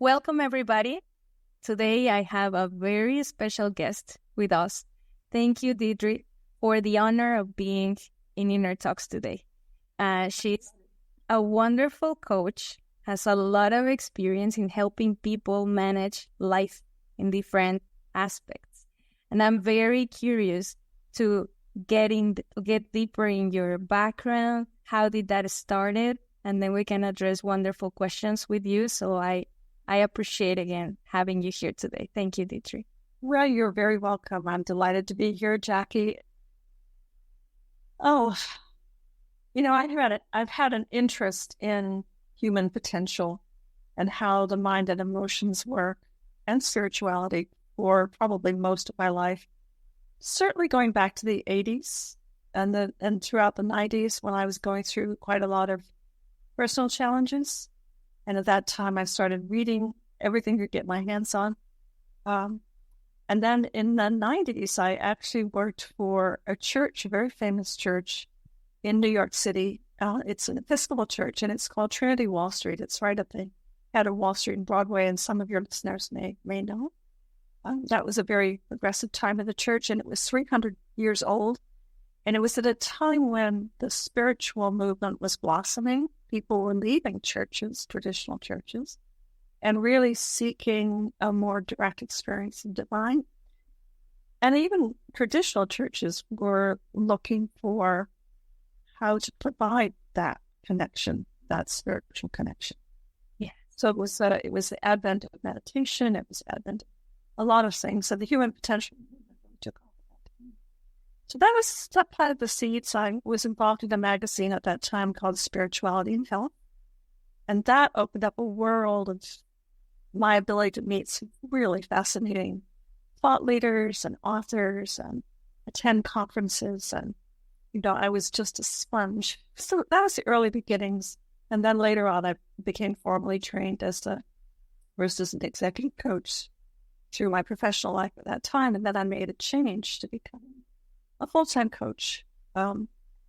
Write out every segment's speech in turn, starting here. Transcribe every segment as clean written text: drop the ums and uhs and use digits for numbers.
welcome everybody. Today I have a very special guest with us. Thank you, Deidre, for the honor of being in Inner Talks today. She's a wonderful coach, has a lot of experience in helping people manage life in different aspects. And I'm very curious to get deeper in your background. How did that started? And then we can address wonderful questions with you. So I appreciate, again, having you here today. Thank you, Deidre. Well, you're very welcome. I'm delighted to be here, Jackie. Oh, I've had an interest in human potential and how the mind and emotions work and spirituality for probably most of my life. Certainly going back to the 80s and throughout the 90s when I was going through quite a lot of personal challenges. And at that time, I started reading everything I could get my hands on. And then in the 90s, I actually worked for a church, a very famous church in New York City. It's an Episcopal church, and it's called Trinity Wall Street. It's right at the head of Wall Street and Broadway, and some of your listeners may know. That was a very progressive time of the church, and it was 300 years old. And it was at a time when the spiritual movement was blossoming. People were leaving churches, traditional churches, and really seeking a more direct experience of divine. And even traditional churches were looking for how to provide that connection, that spiritual connection. Yeah. So it was the advent of meditation. It was the advent of a lot of things. So the human potential took off at that time. So that part of the seeds. I was involved in a magazine at that time called Spirituality and Health. And that opened up a world of my ability to meet some really fascinating thought leaders and authors and attend conferences. And, I was just a sponge. So that was the early beginnings. And then later on, I became formally trained first as an executive coach through my professional life at that time. And then I made a change to become a full-time coach.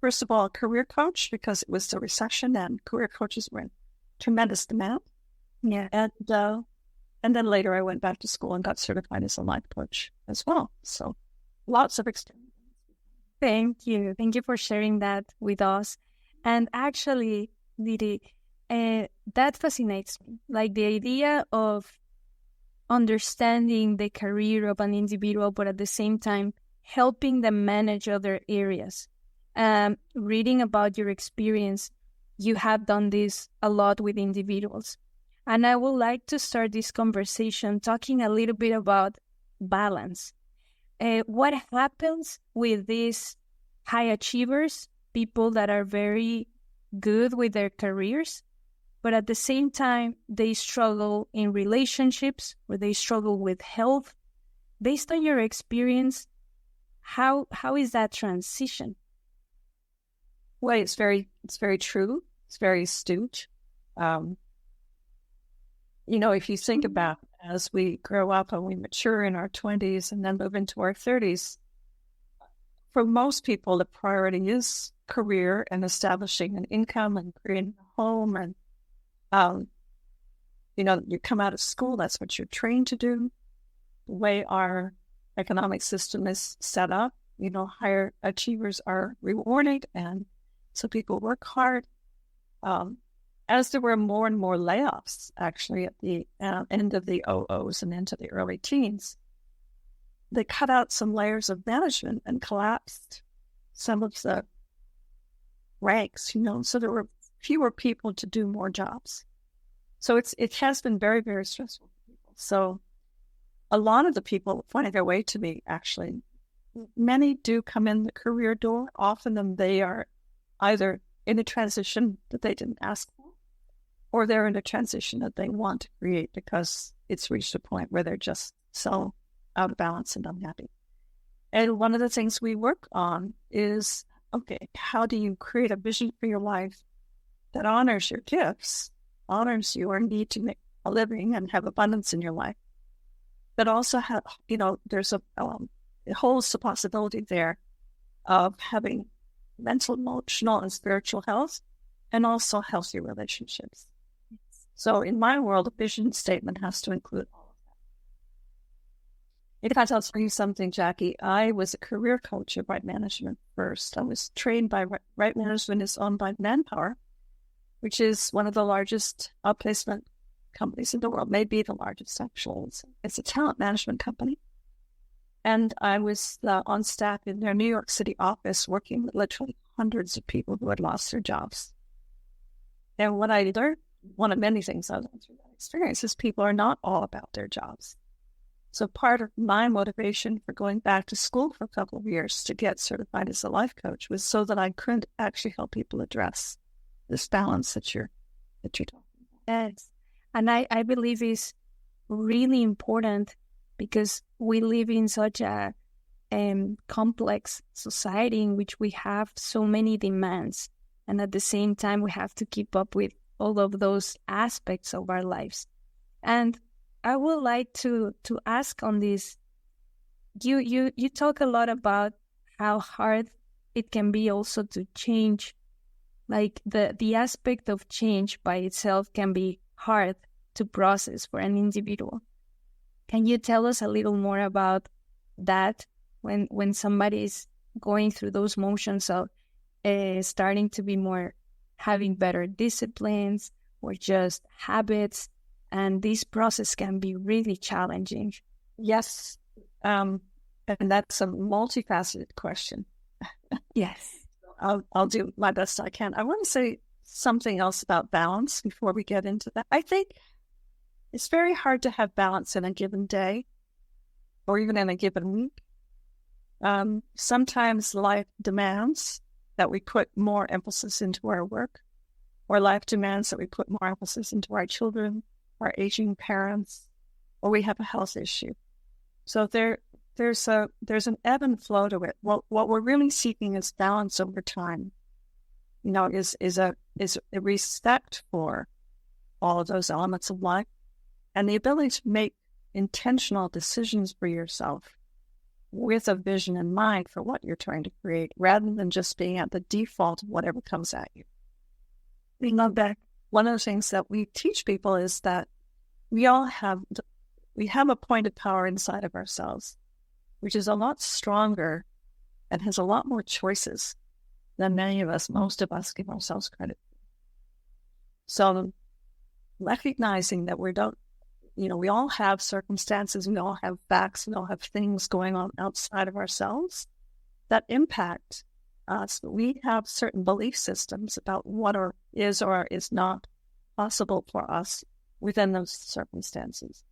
First of all, a career coach, because it was the recession and career coaches were in tremendous demand. Yeah. And then later I went back to school and got certified as a life coach as well. So lots of experience. Thank you. Thank you for sharing that with us. And actually, Didi, that fascinates me. Like the idea of understanding the career of an individual, but at the same time, helping them manage other areas. Reading about your experience, you have done this a lot with individuals. And I would like to start this conversation talking a little bit about balance. What happens with these high achievers, people that are very good with their careers, but at the same time, they struggle in relationships or they struggle with health? Based on your experience, how is that transition? Well, it's very true. It's very astute. If you think about as we grow up and we mature in our 20s and then move into our 30s, for most people, the priority is career and establishing an income and creating a home. And, you come out of school, that's what you're trained to do. The way our economic system is set up, higher achievers are rewarded. And so people work hard. As there were more and more layoffs, actually, at the end of the 00s and into the early teens, they cut out some layers of management and collapsed some of the ranks, so there were fewer people to do more jobs. So it has been very, very stressful for people. So a lot of the people finding their way to me, actually, many do come in the career door. Often they are either in a transition that they didn't ask for, or they're in a transition that they want to create because it's reached a point where they're just so out of balance and unhappy. And one of the things we work on is, okay, how do you create a vision for your life that honors your gifts, honors your need to make a living and have abundance in your life, but also have, there's it holds the possibility there of having mental, emotional, and spiritual health, and also healthy relationships. So in my world, a vision statement has to include all of that. In fact, I'll tell you something, Jackie. I was a career coach at Right Management first. I was trained by Right Management is owned by Manpower, which is one of the largest outplacement companies in the world, maybe the largest actually. It's a talent management company. And I was on staff in their New York City office working with literally hundreds of people who had lost their jobs. And what I learned, one of many things I learned through that experience, is people are not all about their jobs. So part of my motivation for going back to school for a couple of years to get certified as a life coach was so that I could actually help people address this balance that you're talking about. Yes. And I believe it's really important because we live in such a complex society in which we have so many demands. And at the same time, we have to keep up with all of those aspects of our lives. And I would like to ask on this. You talk a lot about how hard it can be also to change. Like the aspect of change by itself can be hard to process for an individual. Can you tell us a little more about that when somebody is going through those motions of starting to be more, having better disciplines or just habits, and this process can be really challenging? Yes, and that's a multifaceted question. Yes. I'll do my best I can. I want to say something else about balance before we get into that. I think it's very hard to have balance in a given day or even in a given week. Sometimes life demands that we put more emphasis into our work, or life demands that we put more emphasis into our children, our aging parents, or we have a health issue. So there's an ebb and flow to it. What we're really seeking is balance over time. Is a respect for all of those elements of life, and the ability to make intentional decisions for yourself with a vision in mind for what you're trying to create, rather than just being at the default of whatever comes at you. We love that. One of the things that we teach people is that we have a point of power inside of ourselves, which is a lot stronger and has a lot more choices than most of us give ourselves credit for. So recognizing that we all have circumstances, we all have facts, we all have things going on outside of ourselves that impact us. We have certain belief systems about what is or is not possible for us within those circumstances.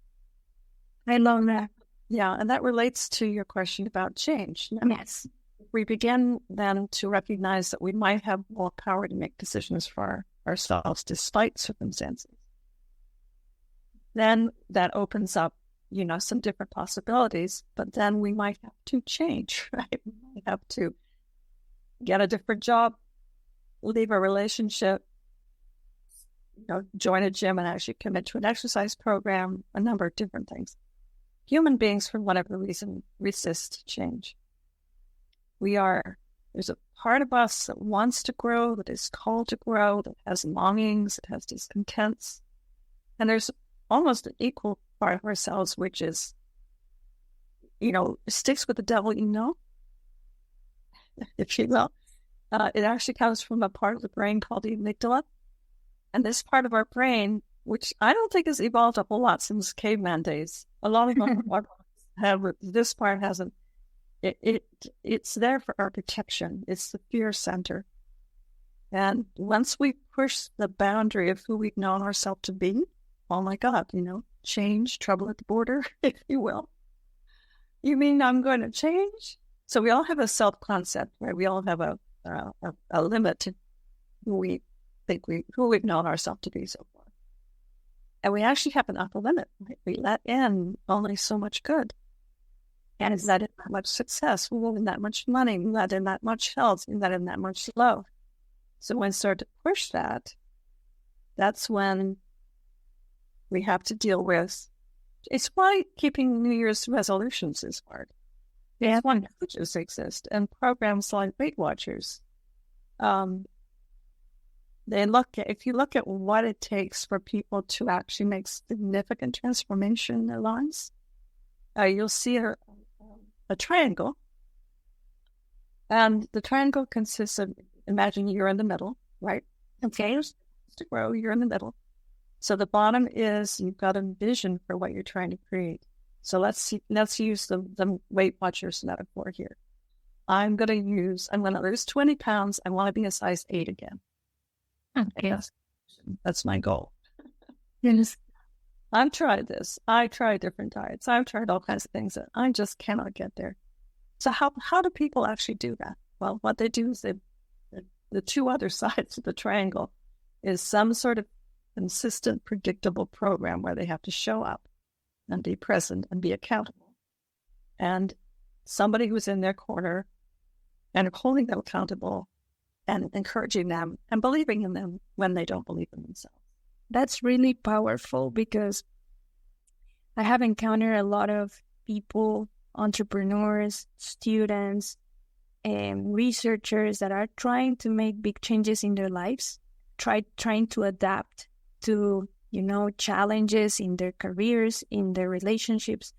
I love that. Yeah, and that relates to your question about change. Yes. We begin then to recognize that we might have more power to make decisions for ourselves despite circumstances. Then that opens up, some different possibilities, but then we might have to change, right? We might have to get a different job, leave a relationship, join a gym and actually commit to an exercise program, a number of different things. Human beings, for whatever reason, resist change. There's a part of us that wants to grow, that is called to grow, that has longings, that has discontents. And there's almost an equal part of ourselves, which is, sticks with the devil, if you will. It actually comes from a part of the brain called the amygdala. And this part of our brain, which I don't think has evolved a whole lot since caveman days. A lot of our have, this part hasn't. It's there for our protection. It's the fear center. And once we push the boundary of who we've known ourselves to be, oh my God, change, trouble at the border, if you will. You mean I'm going to change? So we all have a self-concept, right? We all have a limit to who we've known ourselves to be so far. And we actually have an upper limit, right? We let in only so much good. And it's let in that much success, we let in that much money, we let in that much health, we let in that much love. So when we start to push that, that's when we have to deal with. It's why keeping New Year's resolutions is hard. It's why coaches exist and programs like Weight Watchers. if you look at what it takes for people to actually make significant transformation in their lives, you'll see a triangle. And the triangle consists of, imagine you're in the middle, right? Okay. To grow, you're in the middle. So the bottom is you've got a vision for what you're trying to create. So let's use the Weight Watchers metaphor here. I'm going to lose 20 pounds. I want to be a size 8 again. Okay. That's my goal. Yes. I've tried this. I tried different diets. I've tried all kinds of things that I just cannot get there. So how do people actually do that? Well, what they do is the two other sides of the triangle is some sort of consistent, predictable program where they have to show up and be present and be accountable. And somebody who's in their corner and holding them accountable and encouraging them and believing in them when they don't believe in themselves. That's really powerful because I have encountered a lot of people, entrepreneurs, students, and researchers that are trying to make big changes in their lives, trying to adapt to, challenges in their careers, in their relationships.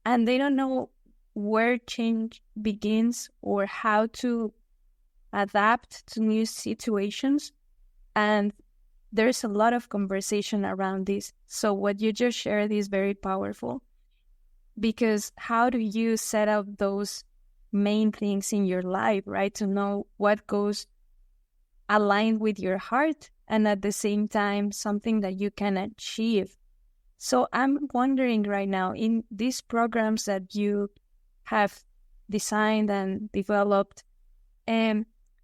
And they don't know where change begins or how to adapt to new situations. And there's a lot of conversation around this. So what you just shared is very powerful, because how do you set up those main things in your life, right? To know what goes aligned with your heart and at the same time something that you can achieve. So I'm wondering right now, in these programs that you have designed and developed,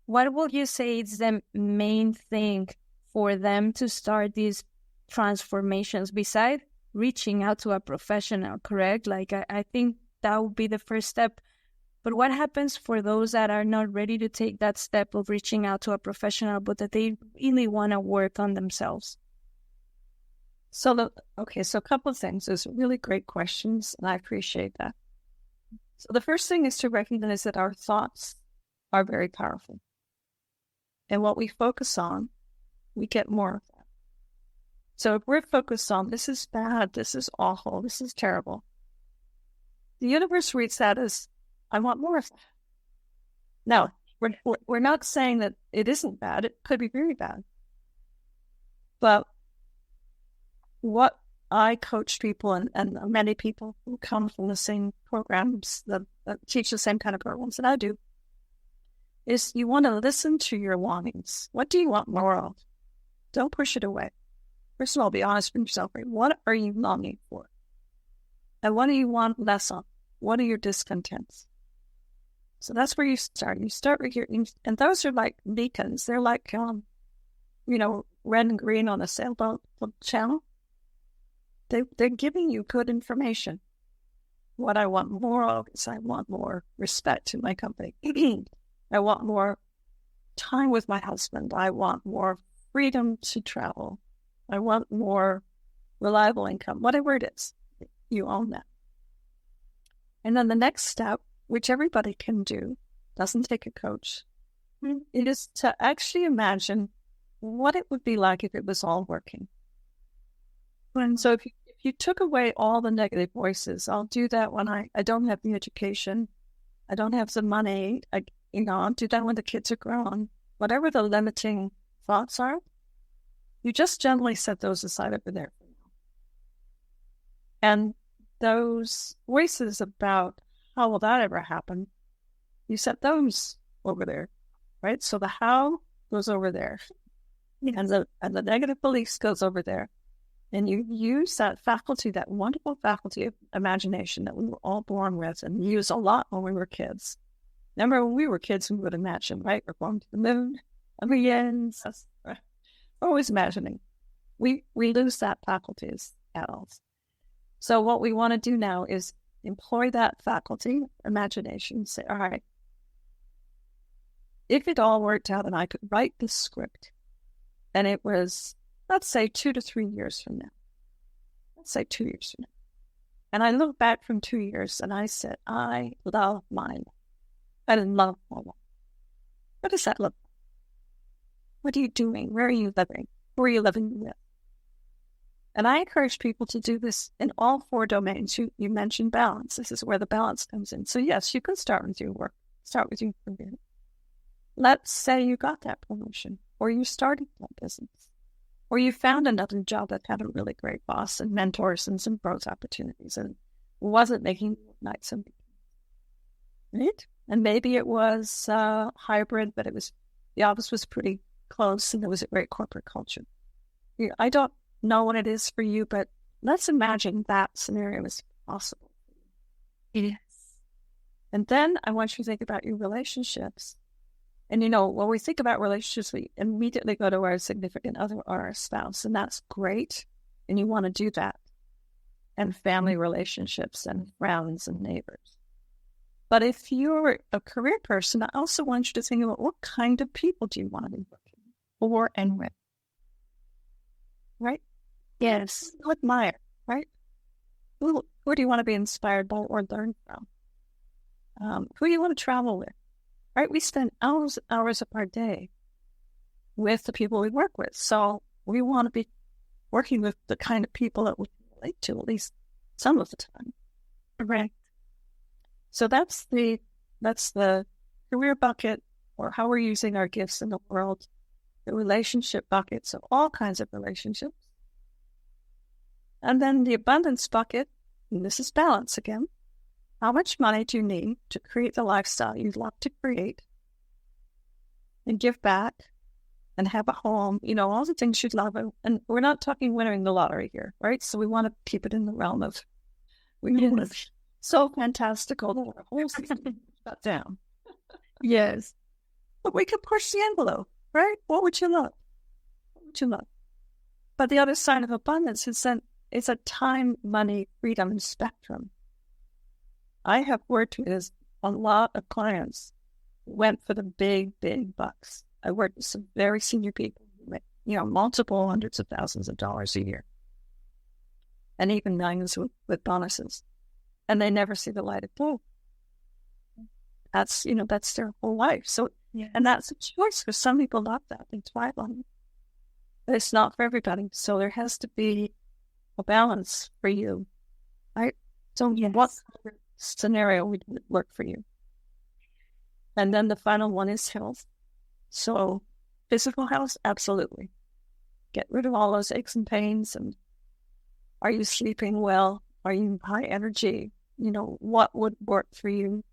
what would you say is the main thing for them to start these transformations besides reaching out to a professional, correct? Like, I think that would be the first step. But what happens for those that are not ready to take that step of reaching out to a professional, but that they really want to work on themselves? So a couple of things. Those are really great questions, and I appreciate that. So the first thing is to recognize that our thoughts are very powerful. And what we focus on, we get more of that. So if we're focused on, this is bad, this is awful, this is terrible, the universe reads that as, I want more of that. Now, we're not saying that it isn't bad. It could be very bad. But what I coach people and many people who come from the same programs that teach the same kind of programs that I do is you want to listen to your longings. What do you want more of? Don't push it away. First of all, be honest with yourself. Right? What are you longing for? And what do you want less of? What are your discontents? So that's where you start. You start with and those are like beacons. They're like, red and green on a sailboat channel. They're giving you good information. What I want more of is I want more respect in my company. I want more time with my husband. I want more freedom to travel. I want more reliable income. Whatever it is, you own that. And then the next step, which everybody can do, doesn't take a coach, it is to actually imagine what it would be like if it was all working. And so if you took away all the negative voices, I'll do that when I don't have the education, I don't have the money, I'll do that when the kids are grown. Whatever the limiting thoughts are, you just gently set those aside over there for now. And those voices about how will that ever happen, you set those over there, right? So the how goes over there, and the negative beliefs goes over there. And you use that faculty, that wonderful faculty of imagination that we were all born with and use a lot when we were kids. Remember, when we were kids, we would imagine, right? We're going to the moon. Yes, we're always imagining. We lose that faculty as adults. So what we want to do now is employ that faculty, imagination, say, all right, if it all worked out and I could write this script, and it was, let's say 2 to 3 years from now. Let's say 2 years from now. And I look back from 2 years and I said, I love my life. I love my life. What does that look like? What are you doing? Where are you living? Who are you living with? And I encourage people to do this in all 4 domains. You mentioned balance. This is where the balance comes in. So yes, you could start with your work, start with your career. Let's say you got that promotion, or you started that business, or you found another job that had a really great boss and mentors and some growth opportunities and wasn't making nights and weekends, right? And maybe it was hybrid, but the office was pretty close and there was a great corporate culture. I don't know what it is for you, but let's imagine that scenario is possible. Yes. And then I want you to think about your relationships. And when we think about relationships, we immediately go to our significant other or our spouse, and that's great. And you want to do that. And family relationships and friends and neighbors. But if you're a career person, I also want you to think about what kind of people do you want to be working for and with, right? Yes. Who admire, right? Who do you want to be inspired by or learn from? Who do you want to travel with, right? We spend hours of our day with the people we work with. So we want to be working with the kind of people that we relate to, at least some of the time. Right. So that's the career bucket, or how we're using our gifts in the world. The relationship bucket, so all kinds of relationships. And then the abundance bucket, and this is balance again. How much money do you need to create the lifestyle you'd love to create and give back and have a home, all the things you'd love. And we're not talking winning the lottery here, right? So we want to keep it in the realm of, we want to be so fantastical that our whole system is shut down. Yes. But we can push the envelope, right? What would you love? What would you love? But the other side of abundance is that it's a time, money, freedom spectrum. I have worked with a lot of clients who went for the big, big bucks. I worked with some very senior people who make, multiple hundreds of thousands of dollars a year. And even millions with bonuses. And they never see the light of day. That's their whole life. So, yes. And that's a choice, because some people love that. They thrive on it. But it's not for everybody. So there has to be a balance for you, right? So yes. What scenario would work for you? And then the final one is health. So physical health, absolutely. Get rid of all those aches and pains. And are you sleeping well? Are you high energy? What would work for you?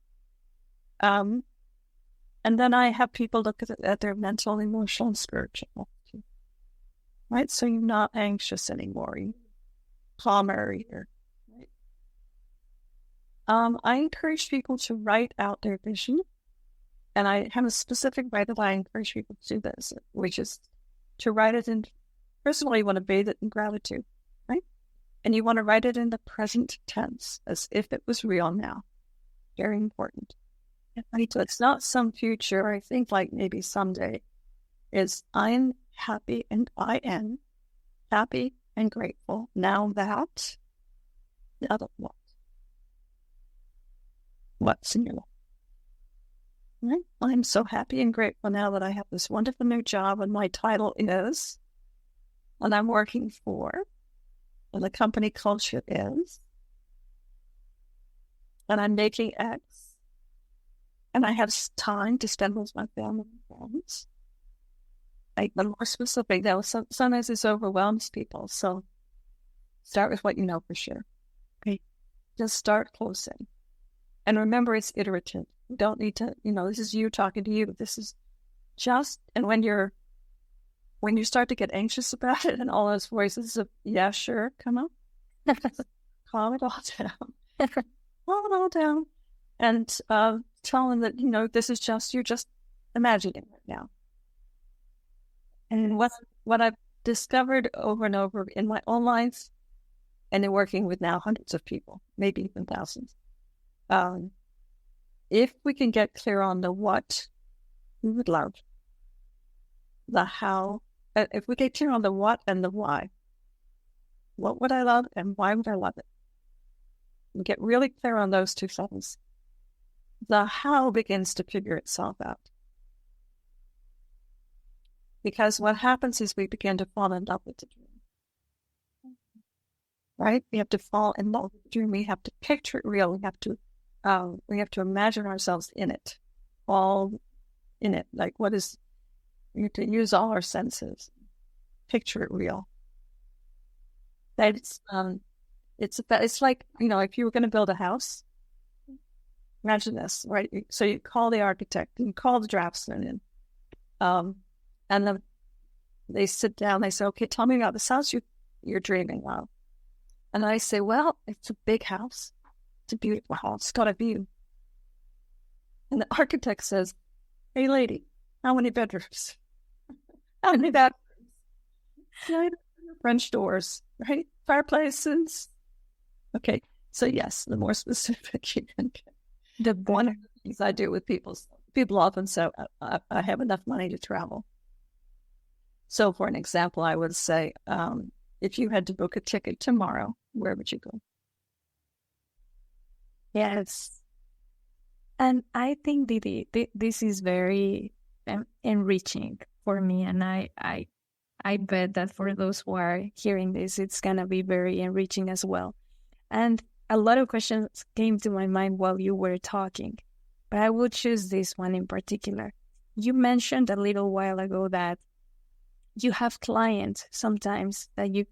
And then I have people look at their mental, emotional, and spiritual health too. Right? So you're not anxious anymore. You're calmer. Right? I encourage people to write out their vision. And I have a specific way that I encourage people to do this, which is to write it in, first of all, you want to bathe it in gratitude, right? And you want to write it in the present tense, as if it was real now. Very important. So it's not some future, I think like maybe someday, is I'm happy and I am happy and grateful now that the other what? What's in your life? Right? I'm so happy and grateful now that I have this wonderful new job and my title is, and I'm working for, and the company culture is, and I'm making X, and I have time to spend with my family and friends. Like, the more specific, though, sometimes this overwhelms people. So start with what you know for sure. Okay. Just start closing. And remember, it's iterative. You don't need to, this is you talking to you. This is just, and when you start to get anxious about it and all those voices of, yeah, sure, come on. Calm it all down. Calm it all down. And tell them that, this is just, you're just imagining it now. And what I've discovered over and over in my own life, and in working with now hundreds of people, maybe even thousands, if we can get clear on the what we would love, the how, if we get clear on the what and the why, what would I love and why would I love it? We get really clear on those two things. The how begins to figure itself out. Because what happens is we begin to fall in love with the dream, right? We have to fall in love with the dream. We have to picture it real. We have to imagine ourselves in it, all in it. Like we have to use all our senses, picture it real. It's like, if you were going to build a house, imagine this, right? So you call the architect, you call the draftsman in, and then they sit down, they say, okay, tell me about this house you're dreaming of. And I say, well, it's a big house. It's a beautiful house. It's got a view. And the architect says, hey, lady, how many bedrooms? How many bathrooms? French doors, right? Fireplaces. Okay. So yes, the more specific you can get. One of the things I do with people often say, I have enough money to travel. So for an example, I would say, if you had to book a ticket tomorrow, where would you go? Yes. And I think, Didi, this is very enriching for me. And I bet that for those who are hearing this, it's going to be very enriching as well. And a lot of questions came to my mind while you were talking, but I will choose this one in particular. You mentioned a little while ago that you have clients sometimes that you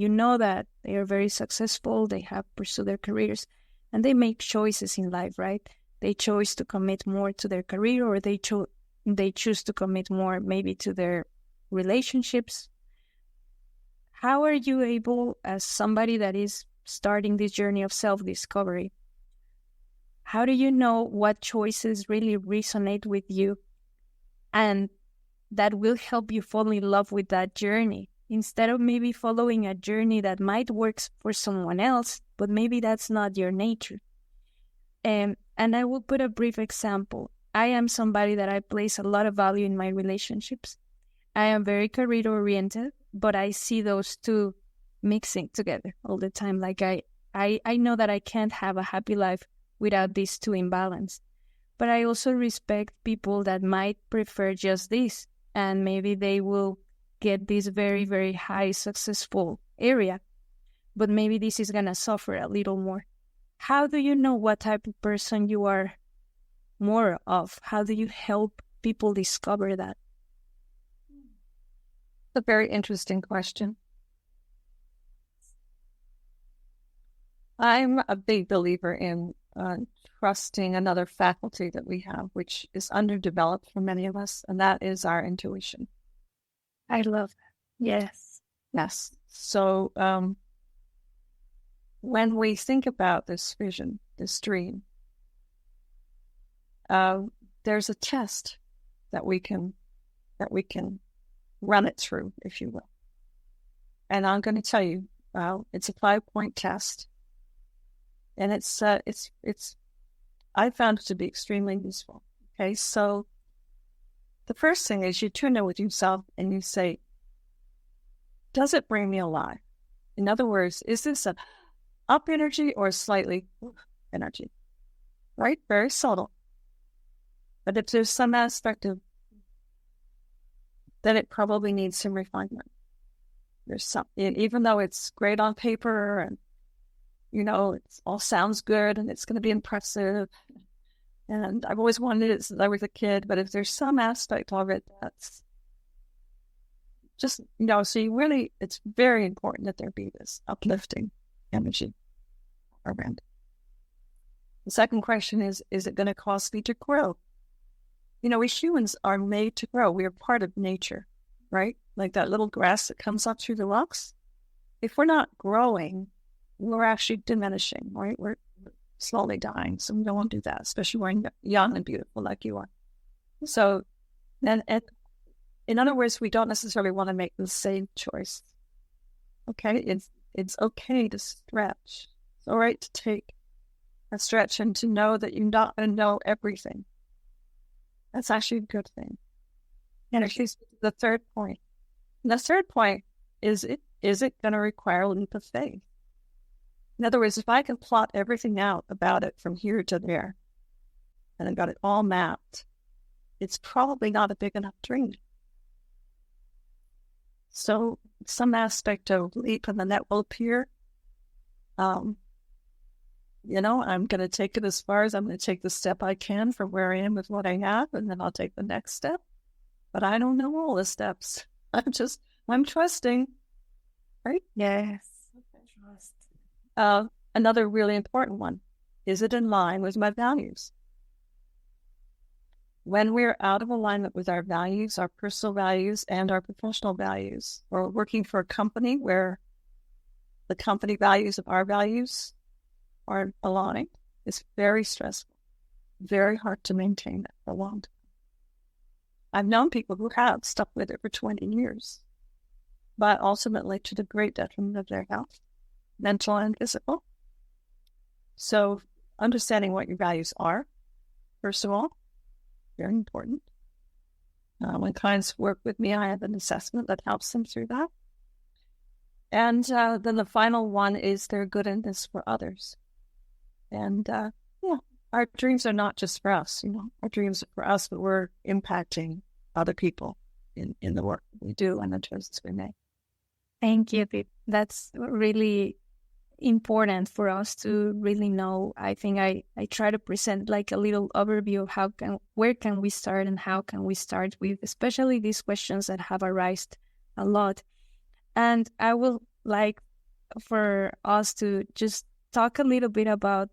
know that they are very successful, they have pursued their careers, and they make choices in life, right? They choose to commit more to their career, or they choose to commit more maybe to their relationships. How are you able, as somebody that is starting this journey of self-discovery, how do you know what choices really resonate with you and that will help you fall in love with that journey, instead of maybe following a journey that might work for someone else, but maybe that's not your nature? And I will put a brief example. I am somebody that I place a lot of value in my relationships. I am very career-oriented, but I see those two mixing together all the time. Like I know that I can't have a happy life without these two in balance. But I also respect people that might prefer just this, and maybe they will get this very, very high successful area, but maybe this is going to suffer a little more. How do you know what type of person you are more of? How do you help people discover that? A very interesting question. I'm a big believer in trusting another faculty that we have, which is underdeveloped for many of us, and that is our intuition. I love that. Yes. Yes. So when we think about this vision, this dream, there's a test that we can run it through, if you will. And I'm going to tell you, it's a 5-point test, and I found it to be extremely useful. Okay, so the first thing is you tune in with yourself and you say, does it bring me alive? In other words, is this a up energy or slightly energy? Right? Very subtle. But if there's some aspect of, then it probably needs some refinement. There's some, even though it's great on paper and, it all sounds good and it's going to be impressive. And I've always wanted it since I was a kid, but if there's some aspect of it that's just, so it's very important that there be this uplifting energy around it. The second question is it going to cause me to grow? We humans are made to grow. We are part of nature, right? Like that little grass that comes up through the rocks. If we're not growing, we're actually diminishing, right? We're slowly dying. So we don't want to do that, especially when you're young and beautiful like you are. So then, in other words, we don't necessarily want to make the same choice. Okay? It's okay to stretch. It's all right to take a stretch and to know that you're not going to know everything. That's actually a good thing. And actually, the third point. And the third point is it going to require a leap of faith? In other words, if I can plot everything out about it from here to there, and I've got it all mapped, it's probably not a big enough dream. So some aspect of leap and then that will appear. I'm going to take it as far as I'm going to take the step I can from where I am with what I have, and then I'll take the next step. But I don't know all the steps. I'm trusting, right? Yes. Trust. Another really important one. Is it in line with my values? When we're out of alignment with our values, our personal values and our professional values, or working for a company where the company values of our values aren't aligned, it's very stressful, very hard to maintain that for a long time. I've known people who have stuck with it for 20 years, but ultimately to the great detriment of their health, mental and physical. So understanding what your values are, first of all, very important. When clients work with me, I have an assessment that helps them through that. And then the final one is their goodness for others. And our dreams are not just for us, our dreams are for us, but we're impacting other people in the work we do and the choices we make. Thank you. That's really important for us to really know. I think I try to present like a little overview of where can we start and how can we start with, especially these questions that have arisen a lot. And I would like for us to just talk a little bit about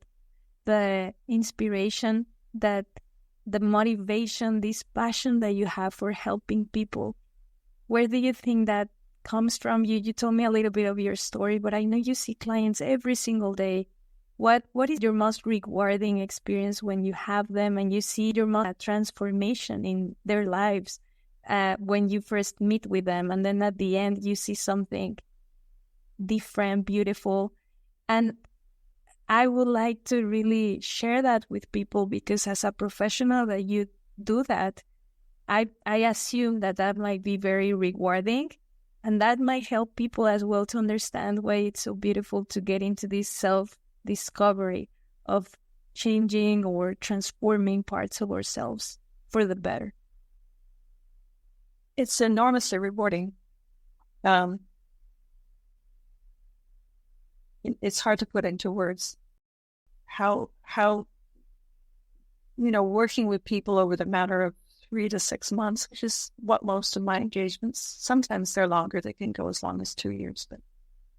the inspiration, that the motivation, this passion that you have for helping people. Where do you think that comes from? You told me a little bit of your story, but I know you see clients every single day. What is your most rewarding experience when you have them and you see your most transformation in their lives when you first meet with them, and then at the end you see something different, beautiful? And I would like to really share that with people, because as a professional that you do that, I assume that might be very rewarding. And that might help people as well to understand why it's so beautiful to get into this self-discovery of changing or transforming parts of ourselves for the better. It's enormously rewarding. It's hard to put into words how working with people over the matter of 3 to 6 months, which is what most of my engagements, sometimes they're longer, they can go as long as 2 years, but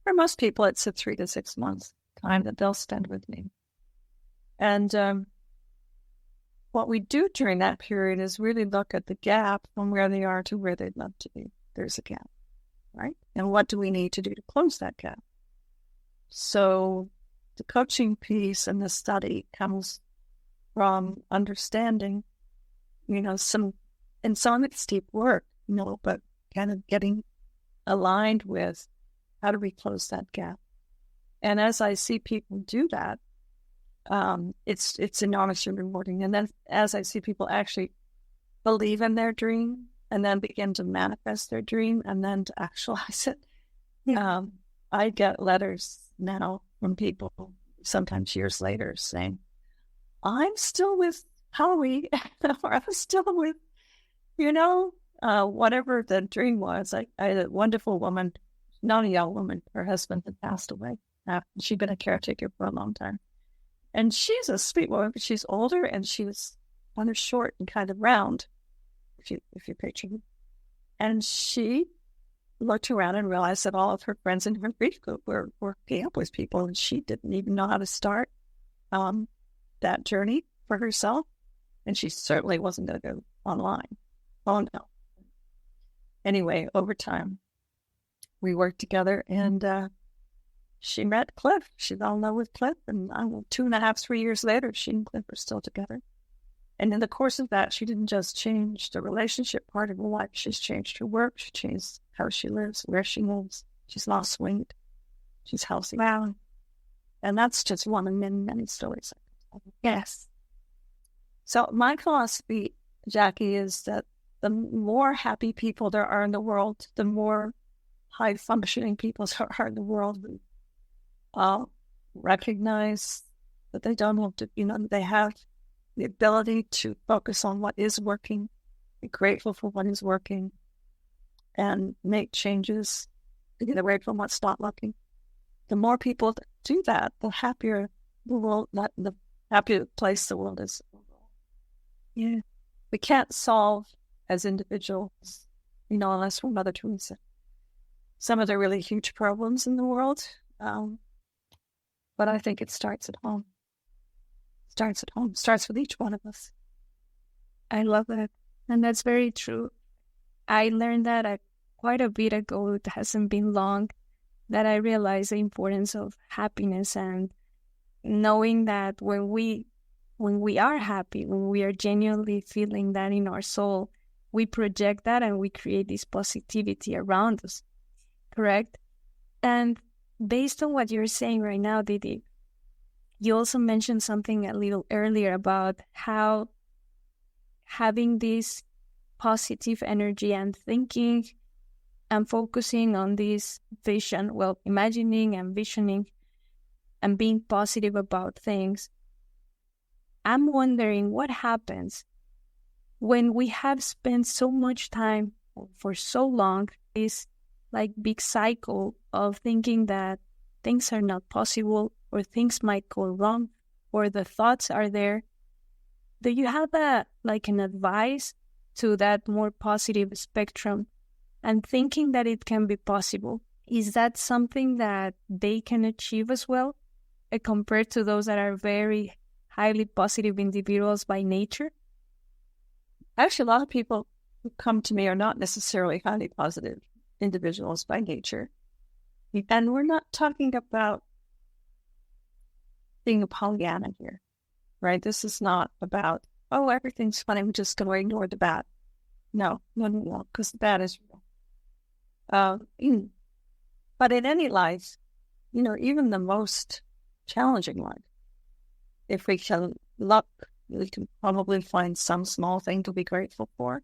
for most people it's a 3 to 6 months time that they'll spend with me. And what we do during that period is really look at the gap from where they are to where they'd love to be. There's a gap, right? And what do we need to do to close that gap? So the coaching piece and the study comes from understanding some of it's deep work, but kind of getting aligned with how do we close that gap. And as I see people do that, it's enormously rewarding. And then as I see people actually believe in their dream and then begin to manifest their dream and then to actualize it, I get letters now from people, sometimes years later, saying, I'm still with Howie, or I'm still with, whatever the dream was. I had a wonderful woman, not a young woman, her husband had passed away. She'd been a caretaker for a long time. And she's a sweet woman, but she's older and she was kind of short and kind of round, if you picture me. And she looked around and realized that all of her friends in her grief group were working up with people, and she didn't even know how to start that journey for herself. And she certainly wasn't going to go online. Oh, no. Anyway, over time, we worked together, and she met Cliff. She fell in love with Cliff, and 2.5, 3 years later, she and Cliff are still together. And in the course of that, she didn't just change the relationship part of her life. She's changed her work. She changed how she lives, where she lives. She's lost weight. She's healthy. Wow. And that's just one of many, many stories. Yes. So my philosophy, Jackie, is that the more happy people there are in the world, the more high-functioning people there are in the world who recognize that they don't have to, they have the ability to focus on what is working, be grateful for what is working, and make changes to get away from what's not working. The more people that do that, the happier the world, the happier place the world is. Yeah. We can't solve as individuals, unless we're Mother Teresa, some of the really huge problems in the world. But I think it starts at home. Starts with each one of us. I love that. And that's very true. I learned that quite a bit ago. It hasn't been long that I realized the importance of happiness and knowing that when we are happy, when we are genuinely feeling that in our soul, we project that and we create this positivity around us. Correct? And based on what you're saying right now, Didi, you also mentioned something a little earlier about how having this positive energy and thinking and focusing on this vision, imagining and visioning and being positive about things. I'm wondering what happens when we have spent so much time for so long, this like big cycle of thinking that things are not possible or things might go wrong or the thoughts are there. Do you have an advice to that more positive spectrum and thinking that it can be possible? Is that something that they can achieve as well, compared to those that are very highly positive individuals by nature? Actually, a lot of people who come to me are not necessarily highly positive individuals by nature. And we're not talking about being a Pollyanna here, right? This is not about, everything's fine, I'm just going to ignore the bad. No, because the bad is real. But in any life, even the most challenging life, if we can look, we can probably find some small thing to be grateful for.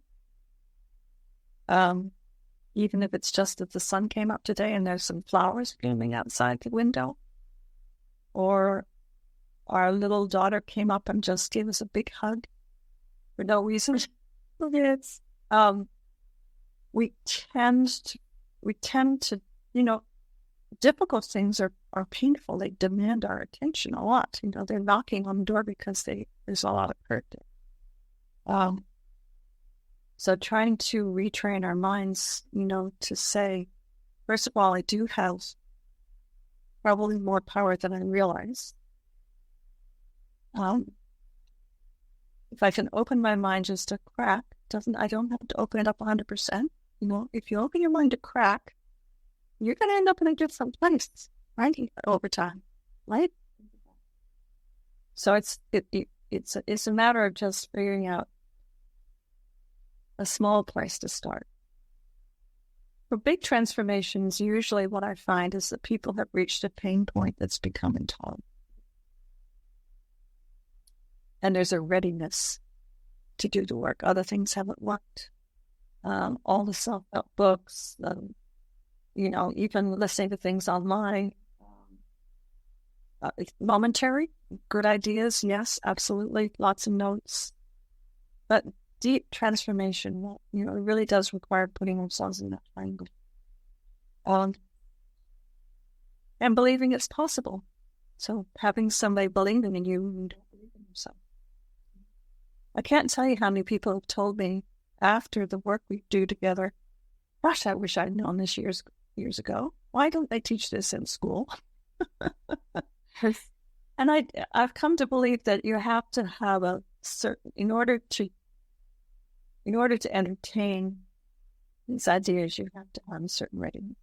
Even if it's just that the sun came up today and there's some flowers blooming outside the window, or our little daughter came up and just gave us a big hug for no reason. Yes. We tend to, difficult things are painful. They demand our attention a lot. They're knocking on the door because there's a lot of hurt there. So trying to retrain our minds, to say, first of all, I do have probably more power than I realize. If I can open my mind just a crack, I don't have to open it up 100%. If you open your mind a crack, you're going to end up in a different place, right? Over time, right? So it's a matter of just figuring out a small place to start. For big transformations, usually what I find is that people have reached a pain point that's become intolerable. And there's a readiness to do the work. Other things haven't worked. All the self-help books, even listening to things online. Momentary, good ideas, yes, absolutely, lots of notes. But deep transformation, it really does require putting ourselves in that triangle. And believing it's possible. So having somebody believing in you who don't believe in yourself. I can't tell you how many people have told me after the work we do together, gosh, I wish I'd known this years ago. Why don't they teach this in school? And I've come to believe that you have to have a certain, in order to entertain these ideas, you have to have a certain readiness.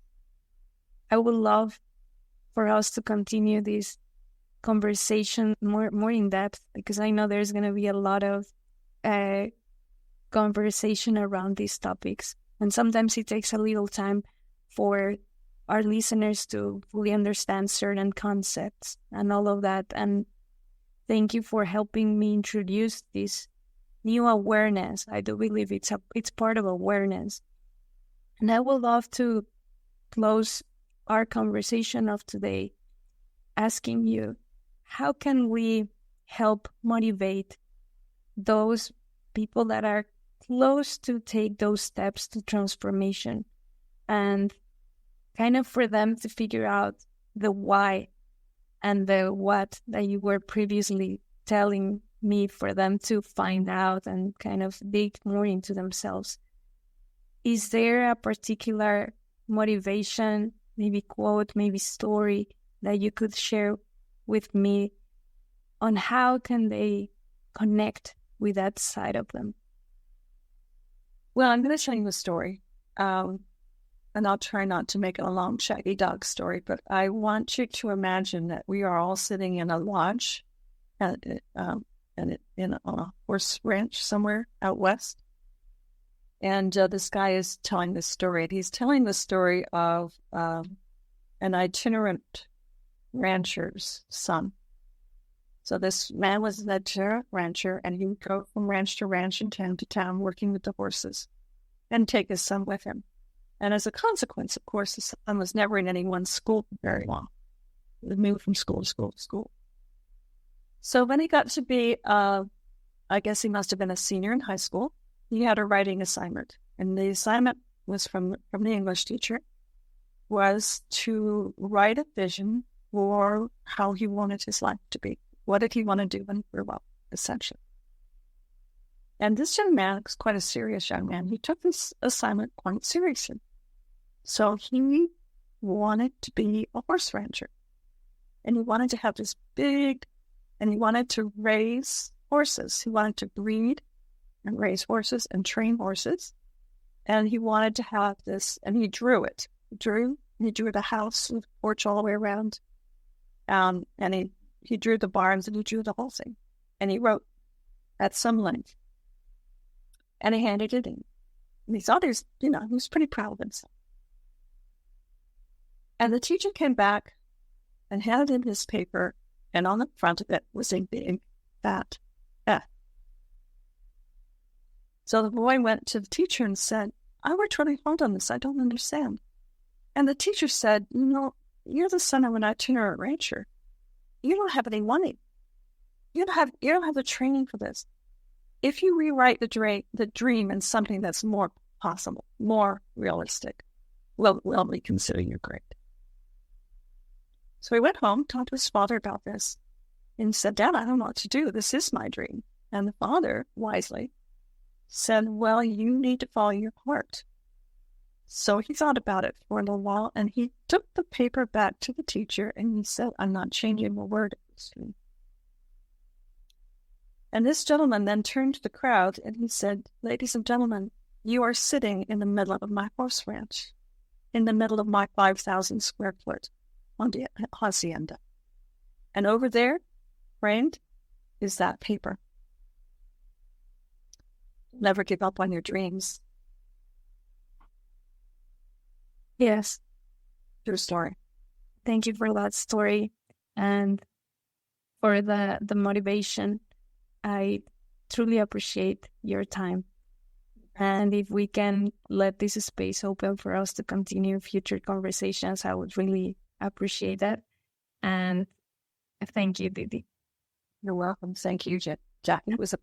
I would love for us to continue this conversation more in depth, because I know there's going to be a lot of conversation around these topics. And sometimes it takes a little time for our listeners to fully understand certain concepts and all of that. And thank you for helping me introduce this new awareness. I do believe it's part of awareness. And I would love to close our conversation of today asking you, how can we help motivate those people that are close to take those steps to transformation? and kind of for them to figure out the why and the what that you were previously telling me for them to find out and kind of dig more into themselves. Is there a particular motivation, maybe quote, maybe story that you could share with me on how can they connect with that side of them? Well, I'm going to tell you a story. And I'll try not to make it a long shaggy dog story, but I want you to imagine that we are all sitting in a lodge in a horse ranch somewhere out west. And this guy is telling this story. And he's telling the story of an itinerant rancher's son. So this man was an itinerant rancher, and he would go from ranch to ranch and town to town working with the horses and take his son with him. And as a consequence, of course, the son was never in any one school for very long. He would move from school to school to school. So when he got to be, I guess he must have been a senior in high school, he had a writing assignment. And the assignment was from the English teacher, was to write a vision for how he wanted his life to be. What did he want to do when he grew up, essentially? And this young man was quite a serious young man. He took this assignment quite seriously. So he wanted to be a horse rancher. And he wanted to have this big, and he wanted to raise horses. He wanted to breed and raise horses and train horses. And he wanted to have this, and he drew it. He drew the house with a porch all the way around. And he drew the barns, and he drew the whole thing. And he wrote at some length. And he handed it in. And he saw there's, he was pretty proud of himself. And the teacher came back and handed him his paper, and on the front of it was a big, fat F. So the boy went to the teacher and said, I worked really hard on this. I don't understand. And the teacher said, you're the son of an itinerant rancher. You don't have any money. You don't have the training for this. If you rewrite the dream in something that's more possible, more realistic, we'll reconsider your grade. So he went home, talked to his father about this, and said, Dad, I don't know what to do. This is my dream. And the father, wisely, said, well, you need to follow your heart. So he thought about it for a little while, and he took the paper back to the teacher, and he said, I'm not changing a word of this dream. And this gentleman then turned to the crowd, and he said, ladies and gentlemen, you are sitting in the middle of my horse ranch, in the middle of my 5,000 square foot hacienda. And over there, framed, is that paper. Never give up on your dreams. Yes. True story. Thank you for that story and for the motivation. I truly appreciate your time. And if we can let this space open for us to continue future conversations, I would really appreciate that. And thank you, Didi. You're welcome. Thank you, Jack. It was a